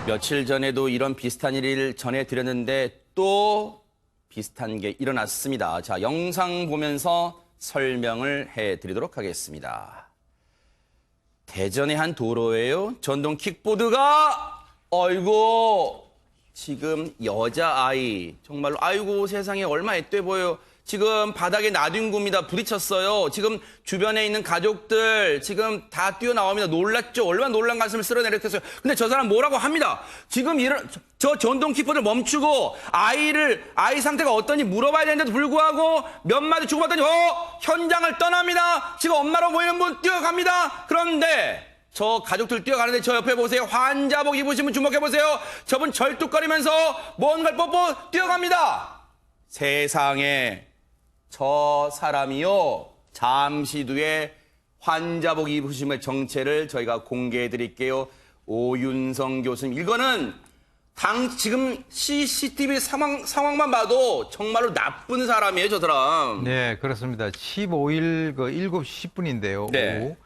며칠 전에도 이런 비슷한 일을 전해드렸는데 또 비슷한 게 일어났습니다. 자, 영상 보면서 설명을 해드리도록 하겠습니다. 대전의 한 도로에요. 전동 킥보드가 어이고 지금 여자아이 정말로 아이고 세상에 얼마 애돼 보여요. 지금 바닥에 놔둔 겁니다. 부딪혔어요. 지금 주변에 있는 가족들 지금 다 뛰어나옵니다. 놀랐죠? 얼마나 놀란 가슴을 쓸어내렸겠어요. 근데 저 사람 뭐라고 합니다. 지금 저 전동 킥보드를 멈추고 아이 상태가 어떠니 물어봐야 되는데도 불구하고 몇 마디 주고받더니 현장을 떠납니다. 지금 엄마로 보이는 분 뛰어갑니다. 그런데 저 가족들 뛰어가는데 저 옆에 보세요. 환자복 입으신 분 주목해보세요. 저분 절뚝거리면서 뭔가를 뻗고 뛰어갑니다. 세상에 저 사람이요. 잠시 뒤에 환자복 입으심의 정체를 저희가 공개해 드릴게요. 오윤성 교수님. 이거는 지금 CCTV 상황만 봐도 정말로 나쁜 사람이에요, 저 사람. 네, 그렇습니다. 15일 7시 10분인데요. 네.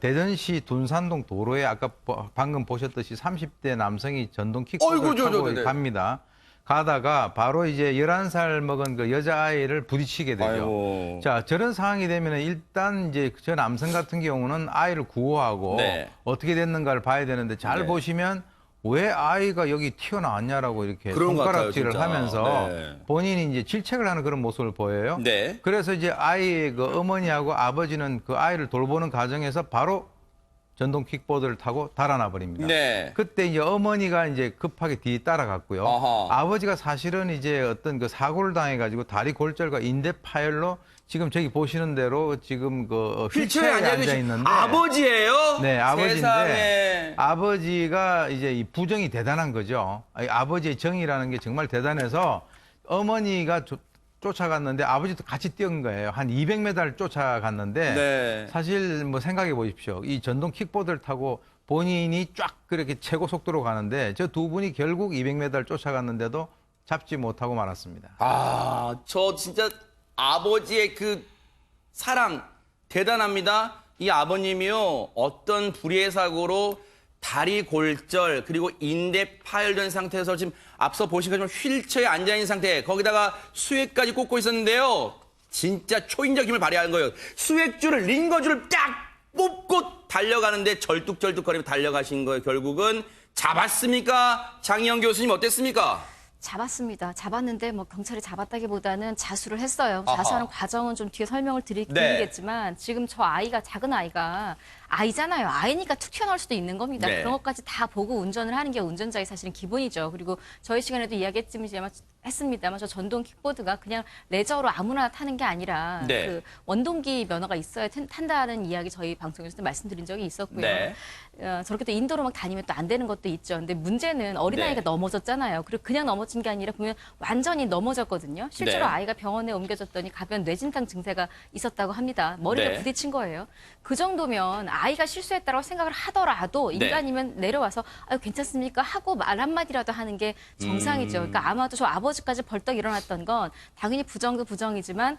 대전시 둔산동 도로에 아까 방금 보셨듯이 30대 남성이 전동 킥보드를 타고 갑니다. 가다가 바로 이제 11살 먹은 그 여자아이를 부딪히게 되죠. 아이고. 자, 저런 상황이 되면 일단 이제 저 남성 같은 경우는 아이를 구호하고 네. 어떻게 됐는가를 봐야 되는데 잘 네. 보시면 왜 아이가 여기 튀어나왔냐라고 이렇게 손가락질을 하면서 네. 본인이 이제 질책을 하는 그런 모습을 보여요. 네. 그래서 이제 아이의 그 어머니하고 아버지는 그 아이를 돌보는 과정에서 바로 전동 킥보드를 타고 달아나 버립니다. 네. 그때 이제 어머니가 이제 급하게 뒤에 따라갔고요. 아하. 아버지가 사실은 이제 어떤 그 사고를 당해가지고 다리 골절과 인대 파열로 지금 저기 보시는 대로 지금 그 휠체어에 앉아 있는데 아버지예요? 네, 아버지인데 세상에. 아버지가 이제 이 부정이 대단한 거죠. 아버지의 정의라는 게 정말 대단해서 어머니가 쫓아갔는데 아버지도 같이 뛰은 거예요. 한 200m를 쫓아갔는데 네. 사실 뭐 생각해 보십시오. 이 전동 킥보드를 타고 본인이 쫙 그렇게 최고 속도로 가는데 저 두 분이 결국 200m를 쫓아갔는데도 잡지 못하고 말았습니다. 아, 저 진짜 아버지의 그 사랑 대단합니다. 이 아버님이요. 어떤 불의의 사고로 다리 골절 그리고 인대 파열된 상태에서 지금 앞서 보신 것처럼 휠체어에 앉아있는 상태 거기다가 수액까지 꽂고 있었는데요. 진짜 초인적 힘을 발휘하는 거예요. 수액줄을 링거줄을 딱 뽑고 달려가는데 절뚝절뚝거리며 달려가신 거예요. 결국은 잡았습니까? 장희영 교수님 어땠습니까? 잡았습니다. 잡았는데 뭐 경찰이 잡았다기보다는 자수를 했어요. 아하. 자수하는 과정은 좀 뒤에 설명을 드리겠지만 지금 저 아이가 작은 아이가 아이잖아요. 아이니까 툭 튀어나올 수도 있는 겁니다. 네. 그런 것까지 다 보고 운전을 하는 게 운전자의 사실은 기본이죠. 그리고 저희 시간에도 이야기했습니다만 저 전동 킥보드가 그냥 레저로 아무나 타는 게 아니라 네. 그 원동기 면허가 있어야 탄다는 이야기 저희 방송에서도 말씀드린 적이 있었고요. 네. 저렇게 또 인도로 막 다니면 또 안 되는 것도 있죠. 근데 문제는 어린아이가 네. 넘어졌잖아요. 그리고 그냥 넘어진 게 아니라 보면 완전히 넘어졌거든요. 실제로 네. 아이가 병원에 옮겨졌더니 가벼운 뇌진탕 증세가 있었다고 합니다. 머리가 네. 부딪힌 거예요. 그 정도면 아이가 실수했다고 생각을 하더라도 네. 인간이면 내려와서 아유 괜찮습니까? 하고 말 한마디라도 하는 게 정상이죠. 그러니까 아마도 저 아버지까지 벌떡 일어났던 건 당연히 부정도 부정이지만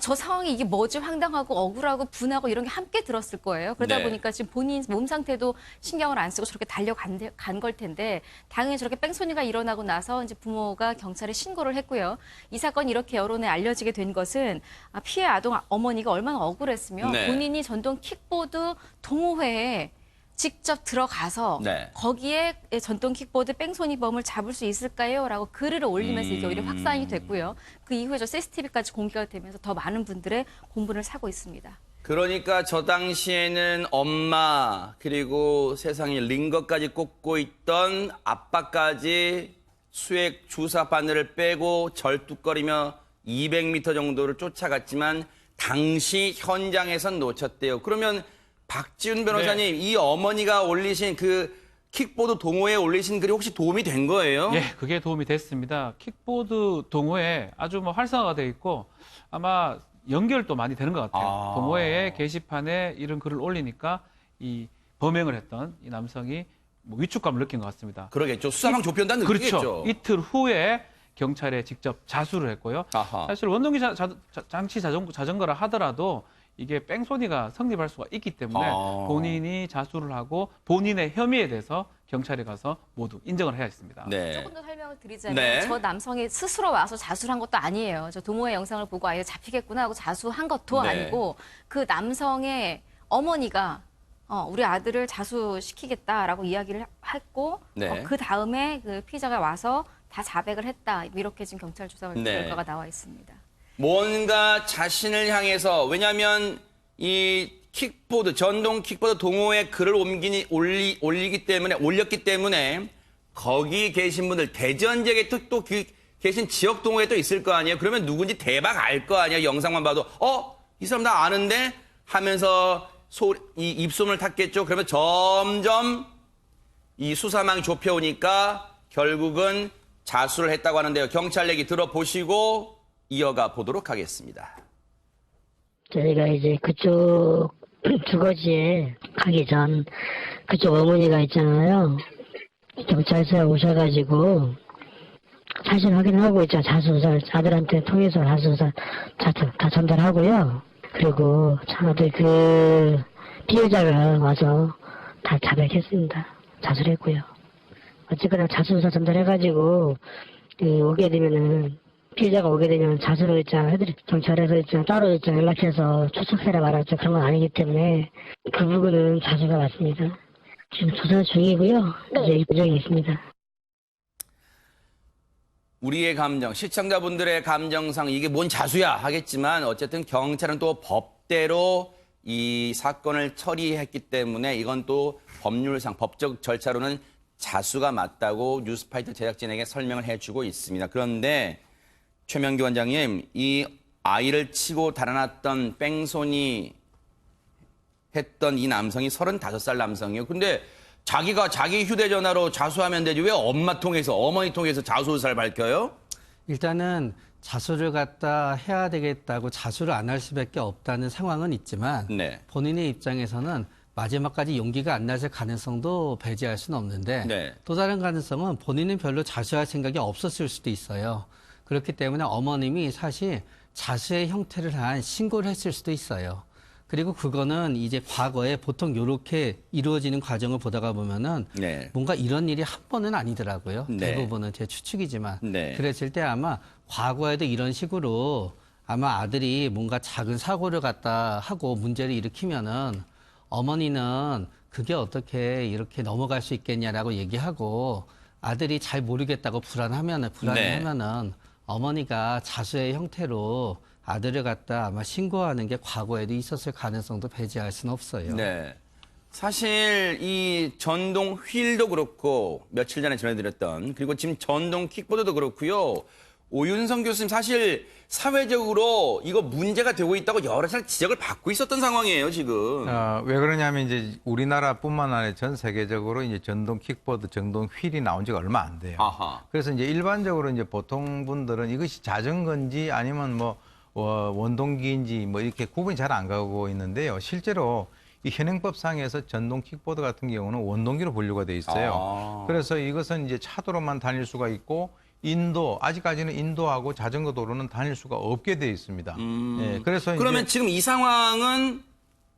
저 상황이 이게 뭐지 황당하고 억울하고 분하고 이런 게 함께 들었을 거예요. 그러다 네. 보니까 지금 본인 몸 상태도 신경을 안 쓰고 저렇게 달려간 걸 텐데 당연히 저렇게 뺑소니가 일어나고 나서 이제 부모가 경찰에 신고를 했고요. 이 사건이 이렇게 여론에 알려지게 된 것은 피해 아동 어머니가 얼마나 억울했으면 네. 본인이 전동 킥보드 동호회에 직접 들어가서 네. 거기에 전동 킥보드 뺑소니범을 잡을 수 있을까요? 라고 글을 올리면서 이게 오히려 확산이 됐고요. 그 이후에 저 CCTV까지 공개가 되면서 더 많은 분들의 공분을 사고 있습니다. 그러니까 저 당시에는 엄마 그리고 세상에 링거까지 꽂고 있던 아빠까지 수액 주사 바늘을 빼고 절뚝거리며 200m 정도를 쫓아갔지만 당시 현장에선 놓쳤대요. 그러면 박지훈 변호사님, 이 어머니가 올리신 그 킥보드 동호회에 올리신 글이 혹시 도움이 된 거예요? 예, 그게 도움이 됐습니다. 킥보드 동호회 아주 뭐 활성화가 되어 있고 아마 연결도 많이 되는 것 같아요. 아. 동호회 게시판에 이런 글을 올리니까 이 범행을 했던 이 남성이 뭐 위축감을 느낀 것 같습니다. 그러겠죠. 수사방 조편단 느끼겠죠. 그렇죠. 이틀 후에 경찰에 직접 자수를 했고요. 아하. 사실 원동기 장치 자전거라 하더라도 이게 뺑소니가 성립할 수가 있기 때문에 아. 본인이 자수를 하고 본인의 혐의에 대해서 경찰에 가서 모두 인정을 해야 했습니다. 네. 조금 더 설명을 드리자면 네. 저 남성이 스스로 와서 자수를 한 것도 아니에요. 저 동호회 영상을 보고 아예 잡히겠구나 하고 자수한 것도 네. 아니고 그 남성의 어머니가 우리 아들을 자수시키겠다라고 이야기를 했고 네. 그 다음에 그 피해자가 와서 다 자백을 했다. 이렇게 지금 경찰 조사 네. 결과가 나와 있습니다. 뭔가 자신을 향해서, 왜냐하면 이 킥보드, 전동 킥보드 동호회 글을 올렸기 때문에 거기 계신 분들, 대전 지역에 또 계신 지역 동호회 또 있을 거 아니에요? 그러면 누군지 대박 알 거 아니에요? 영상만 봐도 이 사람 나 아는데 하면서 이 입소문을 탔겠죠. 그러면 점점 이 수사망이 좁혀오니까 결국은 자수를 했다고 하는데요. 경찰 얘기 들어보시고 이어가 보도록 하겠습니다. 저희가 이제 그쪽 주거지에 가기 전 그쪽 어머니가 있잖아요. 경찰서에 오셔가지고 사실 확인하고 있죠. 자수서를 아들한테 통해서 자수서 다 전달하고요. 그리고 아들 그 피해자가 와서 다 자백했습니다. 자수를 했고요. 어쨌거나 자수서 전달해가지고 오게 되면은 피해자가 오게 되면 자수를 경찰에서 따로 연락해서 추적해라 말았죠. 그런 건 아니기 때문에 그 부분은 자수가 맞습니다. 지금 조사 중이고요. 이제 예정이 있습니다. 우리의 감정, 시청자분들의 감정상 이게 뭔 자수야 하겠지만 어쨌든 경찰은 또 법대로 이 사건을 처리했기 때문에 이건 또 법률상, 법적 절차로는 자수가 맞다고 뉴스파이터 제작진에게 설명을 해주고 있습니다. 그런데 최명규 원장님, 이 아이를 치고 달아났던 뺑소니 했던 이 남성이 35살 남성이에요. 근데 자기가 자기 휴대전화로 자수하면 되지 왜 엄마 통해서, 어머니 통해서 자수 의사를 밝혀요? 일단은 자수를 갖다 해야 되겠다고 자수를 안 할 수밖에 없다는 상황은 있지만 네. 본인의 입장에서는 마지막까지 용기가 안 나실 가능성도 배제할 수는 없는데 네. 또 다른 가능성은 본인은 별로 자수할 생각이 없었을 수도 있어요. 그렇기 때문에 어머님이 사실 자수의 형태를 한 신고를 했을 수도 있어요. 그리고 그거는 이제 과거에 보통 이렇게 이루어지는 과정을 보다가 보면은 네. 뭔가 이런 일이 한 번은 아니더라고요. 네. 대부분은 제 추측이지만. 네. 그랬을 때 아마 과거에도 이런 식으로 아마 아들이 뭔가 작은 사고를 갖다 하고 문제를 일으키면은 어머니는 그게 어떻게 이렇게 넘어갈 수 있겠냐라고 얘기하고 아들이 잘 모르겠다고 불안해하면은 어머니가 자수의 형태로 아들을 갖다 아마 신고하는 게 과거에도 있었을 가능성도 배제할 수는 없어요. 네. 사실 이 전동 휠도 그렇고 며칠 전에 전해드렸던 그리고 지금 전동 킥보드도 그렇고요. 오윤성 교수님 사실 사회적으로 이거 문제가 되고 있다고 여러 차례 지적을 받고 있었던 상황이에요, 지금. 왜 그러냐면 이제 우리나라뿐만 아니라 전 세계적으로 이제 전동 킥보드, 전동 휠이 나온 지가 얼마 안 돼요. 아하. 그래서 이제 일반적으로 이제 보통 분들은 이것이 자전거인지 아니면 뭐 원동기인지 뭐 이렇게 구분이 잘 안 가고 있는데요. 실제로 이 현행법상에서 전동 킥보드 같은 경우는 원동기로 분류가 돼 있어요. 아. 그래서 이것은 이제 차도로만 다닐 수가 있고 아직까지는 인도하고 자전거 도로는 다닐 수가 없게 돼 있습니다. 예, 그래서 그러면 이제 지금 이 상황은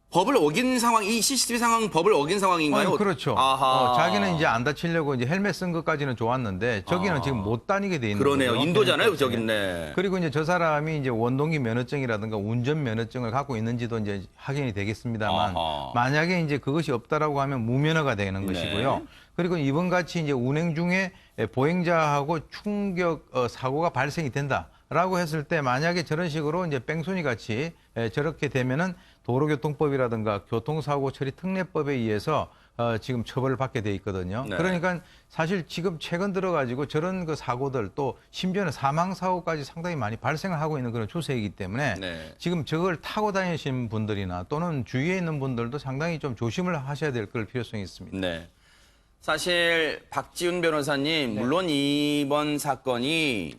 법을 어긴 상황, 이 CCTV 상황은 법을 어긴 상황인가요? 그렇죠. 아하. 자기는 이제 안 다치려고 이제 헬멧 쓴 것까지는 좋았는데 저기는 지금 못 다니게 돼 있는 그러네요. 거죠. 인도잖아요, 현행법상에. 저긴네. 그리고 이제 저 사람이 이제 원동기 면허증이라든가 운전 면허증을 갖고 있는지도 이제 확인이 되겠습니다만 아하. 만약에 이제 그것이 없다라고 하면 무면허가 되는 것이고요. 네. 그리고 이번 같이 이제 운행 중에 보행자하고 충격 사고가 발생이 된다라고 했을 때 만약에 저런 식으로 이제 뺑소니 같이 저렇게 되면은 도로교통법이라든가 교통사고 처리 특례법에 의해서 지금 처벌을 받게 돼 있거든요. 네. 그러니까 사실 지금 최근 들어가지고 저런 그 사고들 또 심지어는 사망 사고까지 상당히 많이 발생을 하고 있는 그런 추세이기 때문에 네. 지금 저걸 타고 다니시는 분들이나 또는 주위에 있는 분들도 상당히 좀 조심을 하셔야 될 그럴 필요성이 있습니다. 네. 사실 박지훈 변호사님, 물론 이번 사건이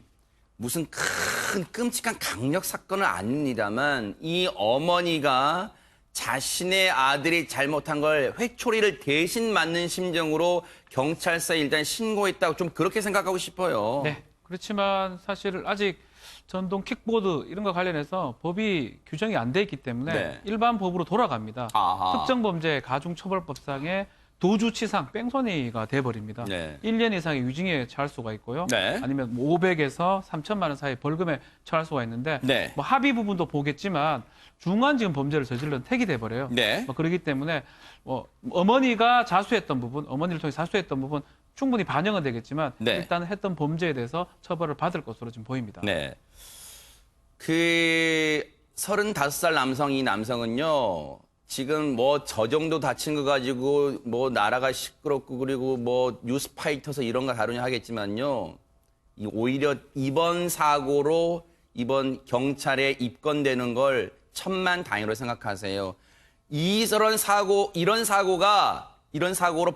무슨 큰 끔찍한 강력 사건은 아닙니다만 이 어머니가 자신의 아들이 잘못한 걸 회초리를 대신 맞는 심정으로 경찰서에 일단 신고했다고 좀 그렇게 생각하고 싶어요. 네. 그렇지만 사실 아직 전동 킥보드 이런 거 관련해서 법이 규정이 안 돼 있기 때문에 네. 일반 법으로 돌아갑니다. 아하. 특정범죄 가중처벌법상의 도주치상 뺑소니가 돼버립니다. 네. 1년 이상의 유징에 처할 수가 있고요. 네. 아니면 500에서 3천만 원 사이 벌금에 처할 수가 있는데 네. 뭐 합의 부분도 보겠지만 중한 지금 범죄를 저질러는 택이 돼버려요. 네. 그렇기 때문에 어머니가 자수했던 부분, 어머니를 통해 자수했던 부분 충분히 반영은 되겠지만 네. 일단 했던 범죄에 대해서 처벌을 받을 것으로 지금 보입니다. 네. 그 35살 이 남성은요. 지금 뭐 저 정도 다친 거 가지고 뭐 나라가 시끄럽고 그리고 뭐 뉴스파이터서 이런 거 다루냐 하겠지만요. 오히려 이번 사고로 이번 경찰에 입건되는 걸 천만다행으로 생각하세요. 이런 사고로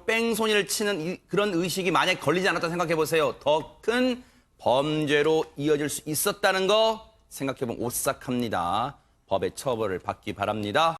뺑소니를 치는 그런 의식이 만약에 걸리지 않았다 생각해 보세요. 더 큰 범죄로 이어질 수 있었다는 거 생각해 보면 오싹합니다. 법의 처벌을 받기 바랍니다.